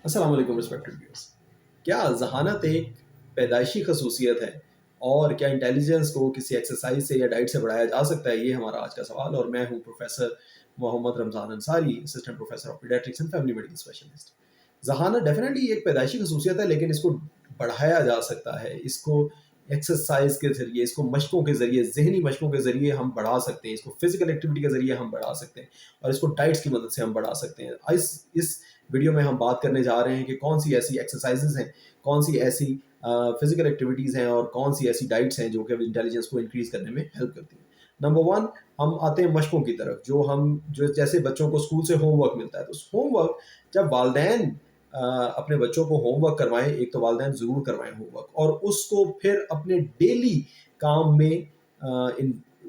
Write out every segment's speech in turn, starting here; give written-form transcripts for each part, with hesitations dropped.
अस्सलाम वालेकुम respected viewers. क्या ज़हानत एक पैदाइशी खसूसियत है और क्या इंटेलिजेंस को किसी एक्सरसाइज से या डाइट से बढ़ाया जा सकता है? ये हमारा आज का सवाल और मैं हूँ professor Mohammad Ramzan Ansari, assistant professor of paediatrics and family medical specialist. ज़हानत डेफिनेटली एक पैदाइशी खसूसियत है, लेकिन इसको बढ़ाया जा सकता है। इसको एक्सरसाइज के ज़रिए, इसको मशकों के ज़रिए, ज़हनी मशकों के ज़रिए हम बढ़ा सकते हैं। इसको फिज़िकल एक्टिविटी के ज़रिए हम बढ़ा सकते हैं और इसको डाइट्स की मदद से हम बढ़ा सकते हैं। इस वीडियो में हम बात करने जा रहे हैं कि कौन सी ऐसी एक्सरसाइजेज हैं, कौन सी ऐसी फिजिकल एक्टिविटीज़ हैं और कौन सी ऐसी डाइट्स हैं जो कि इंटेलिजेंस को इंक्रीज करने में हेल्प करती हैं। नंबर वन, हम आते हैं मशकों की तरफ। जो जैसे बच्चों को स्कूल से होमवर्क मिलता है, तो होमवर्क जब वालदेन अपने बच्चों को होमवर्क करवाएं, एक तो वालदेन ज़रूर करवाएं होमवर्क और उसको फिर अपने डेली काम में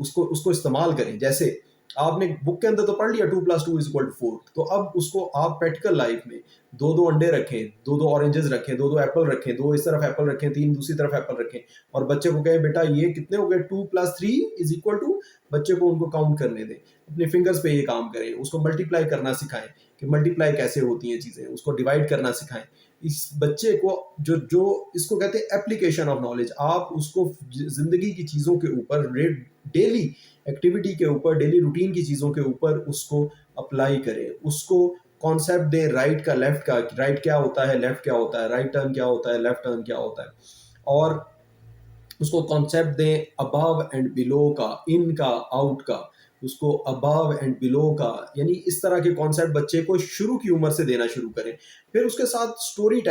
उसको उसको इस्तेमाल करें। जैसे आपने बुक के अंदर तो पढ़ लिया 2+2=4, तो अब उसको आप प्रैक्टिकल लाइफ में दो दो अंडे रखें, दो दो ऑरेंजेस रखें, दो दो एप्पल रखें, दो इस तरफ एप्पल रखें, तीन दूसरी तरफ एप्पल रखें और बच्चे को कहें बेटा ये कितने हो गए, 2+3=, बच्चे को उनको काउंट करने दें, अपने फिंगर्स पे ये काम करें, उसको मल्टीप्लाई करना सिखाएं कि मल्टीप्लाई कैसे होती हैं चीज़ें, उसको डिवाइड करना सिखाएं। इस बच्चे को जो जो इसको कहते हैं एप्लीकेशन ऑफ नॉलेज, आप उसको जिंदगी की चीज़ों के ऊपर, डेली एक्टिविटी के ऊपर, डेली रूटीन की चीज़ों के ऊपर उसको अप्लाई करें। उसको कॉन्सेप्ट दें राइट का, लेफ्ट का, राइट क्या होता है, लेफ्ट क्या होता है, राइट टर्न क्या होता है, लेफ्ट टर्न क्या होता है, और उसको कॉन्सेप्ट दें अबव एंड बिलो का, इन का, आउट का। उसको अबव एंड बिलो का, यानी इस तरह के कॉन्सेप्ट बच्चे को शुरू की उम्र से देना शुरू करें। फिर उसके साथ story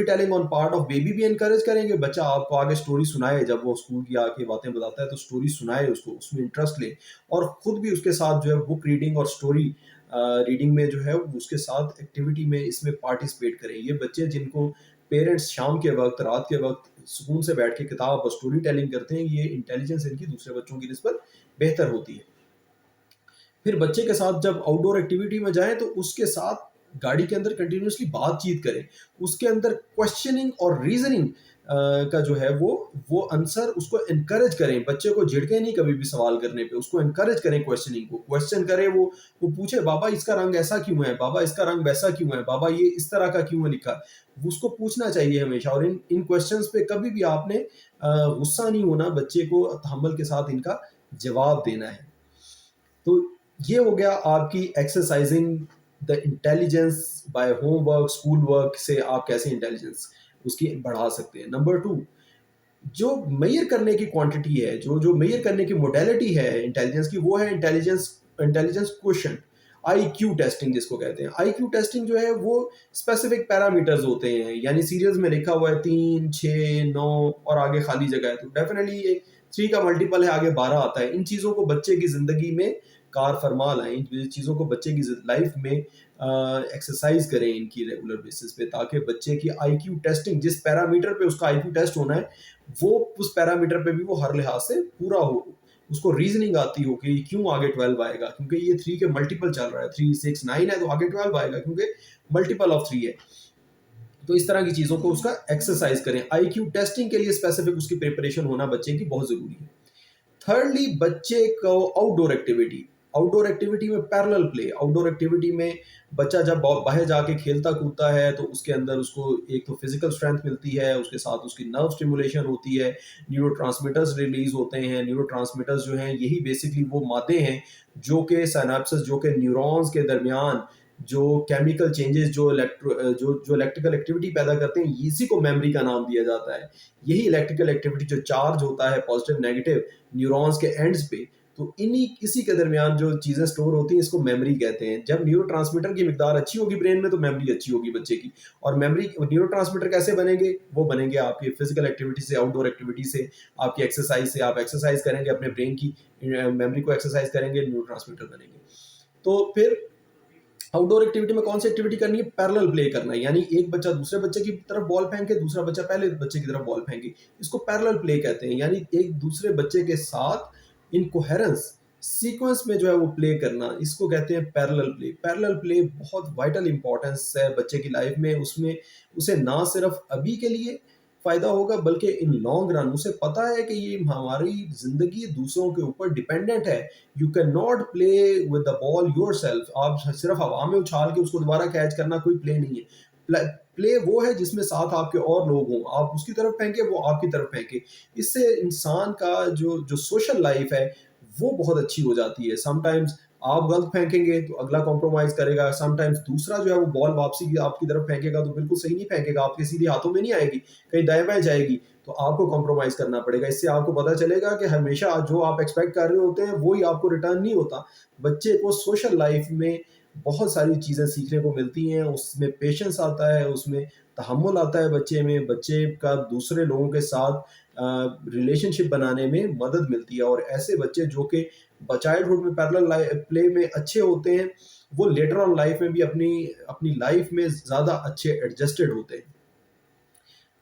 telling on part of baby भी इनकरेज करेंगे। बच्चा आपको आगे स्टोरी सुनाए, जब वो स्कूल की आके बातें बताता है तो स्टोरी सुनाए उसको, उसमें इंटरेस्ट ले और खुद भी उसके साथ जो है बुक रीडिंग और स्टोरी रीडिंग में जो है उसके साथ एक्टिविटी में इसमें पार्टिसिपेट करें। ये बच्चे जिनको पेरेंट्स शाम के वक्त, रात के वक्त सुकून से बैठ के किताब और स्टोरी टेलिंग करते हैं, ये इंटेलिजेंस इनकी दूसरे बच्चों की निस्बत बेहतर होती है। फिर बच्चे के साथ जब आउटडोर एक्टिविटी में जाएं तो उसके साथ गाड़ी के अंदर कंटिन्यूसली बातचीत करें, उसके अंदर क्वेश्चनिंग और रीजनिंग का जो है वो आंसर उसको इनकरेज करें। बच्चे को झिड़के नहीं कभी भी सवाल करने पे, उसको इनकरेज करें, क्वेश्चनिंग को क्वेश्चन करे। वो पूछे बाबा इसका रंग ऐसा क्यों है, बाबा इसका रंग वैसा क्यों है, बाबा ये इस तरह का क्यों है लिखा। उसको पूछना चाहिए हमेशा और इन क्वेश्चंस पे कभी भी आपने गुस्सा नहीं होना, बच्चे को तहम्मुल के साथ इनका जवाब देना है। तो ये हो गया आपकी exercising the intelligence by homework, school work से आप कैसे इंटेलिजेंस उसकी बढ़ा सकते हैं। नंबर टू, जो मेजर करने की क्वांटिटी है, जो जो मेजर करने की मोडेलिटी है इंटेलिजेंस की, वो है intelligence intelligence quotient, IQ testing जिसको कहते हैं। आईक्यू टेस्टिंग जो है वो स्पेसिफिक पैरामीटर्स होते हैं, यानी सीरियल्स में लिखा हुआ है 3, 6, 9 और आगे खाली जगह है, तो डेफिनेटली ये 3 का मल्टीपल है, आगे 12 आता है। इन चीज़ों को बच्चे की ज़िंदगी में कार फरमा लाएं, इन चीज़ों को बच्चे की लाइफ में एक्सरसाइज करें इनकी रेगुलर बेसिस पे, ताकि बच्चे की आईक्यू टेस्टिंग, जिस पैरामीटर पे उसका आईक्यू टेस्ट होना है, वो उस पैरामीटर पे भी वो हर लिहाज से पूरा हो। उसको रीजनिंग आती हो कि क्यों आगे 12 आएगा, क्योंकि ये 3 के मल्टीपल चल रहा है, 3, 6, 9 है तो आगे 12 आएगा क्योंकि मल्टीपल ऑफ 3 है। तो इस तरह की चीज़ों को उसका एक्सरसाइज करें। आईक्यू टेस्टिंग के लिए स्पेसिफिक उसकी प्रिपरेशन होना बच्चे की बहुत ज़रूरी है। थर्डली, बच्चे को आउटडोर एक्टिविटी में पैरेलल प्ले। आउटडोर एक्टिविटी में बच्चा जब बाहर जाके खेलता कूदता है तो उसके अंदर उसको एक तो फिजिकल स्ट्रेंथ मिलती है, उसके साथ उसकी नर्व स्टिमुलेशन होती है, न्यूरोट्रांसमीटर्स रिलीज होते हैं। न्यूरोट्रांसमीटर्स जो हैं यही बेसिकली वो मादे हैं जो कि साइनेप्सिस, जो कि न्यूरॉन्स के दरमियान जो केमिकल चेंजेस, जो इलेक्ट्रिकल एक्टिविटी पैदा करते हैं, इसी को मेमोरी का नाम दिया जाता है। यही इलेक्ट्रिकल एक्टिविटी जो चार्ज होता है पॉजिटिव नेगेटिव न्यूरॉन्स के एंड्स पे, तो इसी के दरमियान जो चीज़ें स्टोर होती हैं, इसको मेमोरी कहते हैं। जब न्यूरोट्रांसमीटर की मिकदार अच्छी होगी ब्रेन में तो मेमोरी अच्छी होगी बच्चे की। और मेमोरी न्यूरोट्रांसमीटर कैसे बनेंगे? वो बनेंगे आपकी फिजिकल एक्टिविटी से, आउटडोर एक्टिविटी से, आपकी एक्सरसाइज से। आप एक्सरसाइज करेंगे, अपने ब्रेन की मेमोरी को एक्सरसाइज करेंगे, न्यूरोट्रांसमीटर बनेंगे। तो फिर आउटडोर एक्टिविटी में कौन सी एक्टिविटी करनी है? पैरेलल प्ले करना है, यानी एक बच्चा दूसरे बच्चे की तरफ बॉल फेंके, दूसरा बच्चा पहले बच्चे की तरफ बॉल फेंके। इसको पैरेलल प्ले कहते हैं, यानी एक दूसरे बच्चे के साथ इन कोहेरेंस सीक्वेंस में जो है वो प्ले करना, इसको कहते हैं पैरेलल प्ले। पैरेलल प्ले बहुत वाइटल इंपॉर्टेंस है बच्चे की लाइफ में। उसमें उसे ना सिर्फ अभी के लिए फ़ायदा होगा, बल्कि इन लॉन्ग रन उसे पता है कि ये हमारी ज़िंदगी दूसरों के ऊपर डिपेंडेंट है। You can not play with the ball yourself. आप सिर्फ़ हवा में उछाल के उसको दोबारा कैच करना कोई प्ले नहीं है। प्ले प्ले वो है जिसमें साथ आपके और लोग हों। आप उसकी तरफ फेंके, वो आपकी तरफ फेंके। इससे इंसान का जो जो सोशल लाइफ़ है, वो बहुत अच्छी हो जाती है। समटाइम्स आप गलत फेंकेंगे तो अगला कॉम्प्रोमाइज़ करेगा, समटाइम्स दूसरा जो है वो बॉल वापसी की आपकी तरफ फेंकेगा तो बिल्कुल सही नहीं फेंकेगा, आपके सीधे हाथों में नहीं आएगी, कहीं दाएँ-बाएँ जाएगी, तो आपको कॉम्प्रोमाइज़ करना पड़ेगा। इससे आपको पता चलेगा कि हमेशा जो आप एक्सपेक्ट कर रहे होते हैं, वो ही आपको रिटर्न नहीं होता। बच्चे को सोशल लाइफ़ में बहुत सारी चीज़ें सीखने को मिलती हैं, उसमें पेशेंस आता है, उसमें तहम्मुल आता है बच्चे में, बच्चे का दूसरे लोगों के साथ रिलेशनशिप बनाने में मदद मिलती है, और ऐसे बच्चे जो कि चाइल्डहुड में पैरेलल प्ले में अच्छे होते हैं, वो लेटर ऑन लाइफ में भी अपनी अपनी लाइफ में ज़्यादा अच्छे एडजस्टेड होते हैं।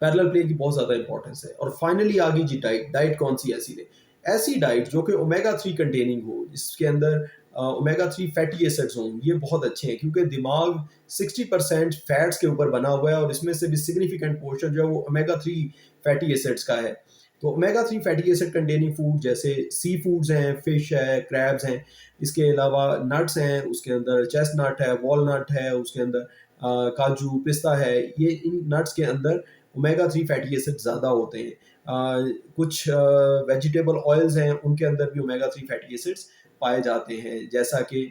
पैरेलल प्ले की बहुत ज़्यादा इंपॉर्टेंस है। और फाइनली आ गई जी डाइट। डाइट कौन सी ऐसी ले? ऐसी डाइट जो कि ओमेगा 3 कंटेनिंग हो, जिसके अंदर ओमेगा 3 फैटी एसिड्स हों, ये बहुत अच्छे हैं, क्योंकि दिमाग 60% फैट्स के ऊपर बना हुआ है, और इसमें से भी सिग्निफिकेंट पोर्शन जो है वो ओमेगा 3 फैटी एसिड्स का है। तो omega 3 fatty acid containing food जैसे सी फूड्स हैं, फिश है, क्रैब्स हैं, इसके अलावा नट्स हैं, उसके अंदर चेस्टनट है, वॉलनट है, उसके अंदर काजू, पिस्ता है, ये इन नट्स के अंदर ओमेगा 3 फैटी एसिड ज़्यादा होते हैं। कुछ वेजिटेबल ऑयल्स हैं, उनके अंदर भी ओमेगा 3 फैटी एसिड्स पाए जाते हैं, जैसा कि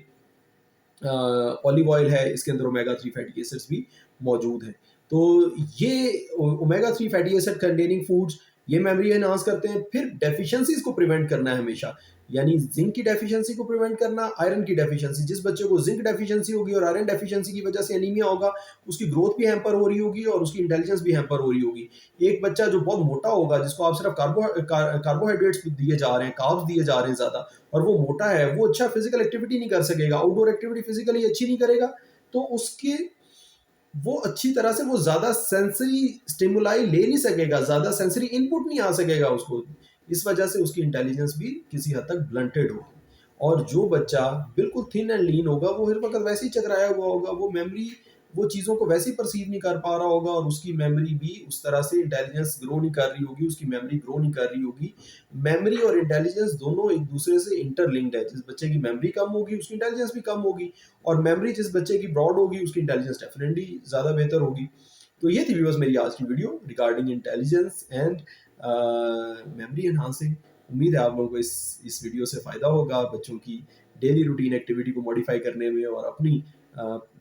ऑलिव ऑयल है, इसके अंदर ओमेगा 3 फैटी एसिड्स भी मौजूद हैं। तो ये omega 3 fatty acid containing foods ये मेमोरी एनहांस करते हैं। फिर डेफिशिएंसीज को प्रिवेंट करना है हमेशा, यानी जिंक की डेफिशिएंसी को प्रिवेंट करना, आयरन की डेफिशिएंसी। जिस बच्चे को जिंक डेफिशिएंसी होगी और आयरन डेफिशिएंसी की वजह से एनीमिया होगा, उसकी ग्रोथ भी हैम्पर हो रही होगी और उसकी इंटेलिजेंस भी हैम्पर हो रही होगी। एक बच्चा जो बहुत मोटा होगा, जिसको आप सिर्फ कार्बोहाइड्रेट्स दिए जा रहे हैं, कार्ब्स दिए जा रहे हैं ज़्यादा, और वो मोटा है, वो अच्छा फिजिकल एक्टिविटी नहीं कर सकेगा, आउटडोर एक्टिविटी फिजिकली अच्छी नहीं करेगा, तो उसके वो अच्छी तरह से वो ज़्यादा सेंसरी स्टिमुलाई ले नहीं सकेगा, ज़्यादा सेंसरी इनपुट नहीं आ सकेगा उसको। इस वजह से उसकी इंटेलिजेंस भी किसी हद तक ब्लंटेड होगी। और जो बच्चा बिल्कुल थिन एंड लीन होगा, वो हर वक़्त वैसे ही चकराया हुआ होगा, वो मेमोरी, वो चीज़ों को वैसे ही परसीव नहीं कर पा रहा होगा, और उसकी मेमोरी भी उस तरह से इंटेलिजेंस ग्रो नहीं कर रही होगी, उसकी मेमोरी ग्रो नहीं कर रही होगी। मेमोरी और इंटेलिजेंस दोनों एक दूसरे से इंटरलिंक्ड है। जिस बच्चे की मेमोरी कम होगी, उसकी इंटेलिजेंस भी कम होगी, और मेमोरी जिस बच्चे की ब्रॉड होगी, उसकी इंटेलिजेंस डेफिनेटली ज़्यादा बेहतर होगी। तो ये थी व्यूअर्स मेरी आज की video regarding intelligence and memory enhancing. उम्मीद है आप लोगों को इस वीडियो से फ़ायदा होगा बच्चों की डेली रूटीन एक्टिविटी को मॉडिफाई करने में, और अपनी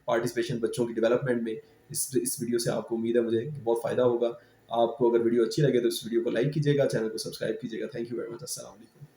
पार्टिसिपेशन बच्चों की डेवलपमेंट में। इस वीडियो से आपको उम्मीद है मुझे कि बहुत फ़ायदा होगा। आपको अगर वीडियो अच्छी लगे तो इस वीडियो को लाइक कीजिएगा, चैनल को सब्सक्राइब कीजिएगा। Thank you very much. अस्सलाम वालेकुम।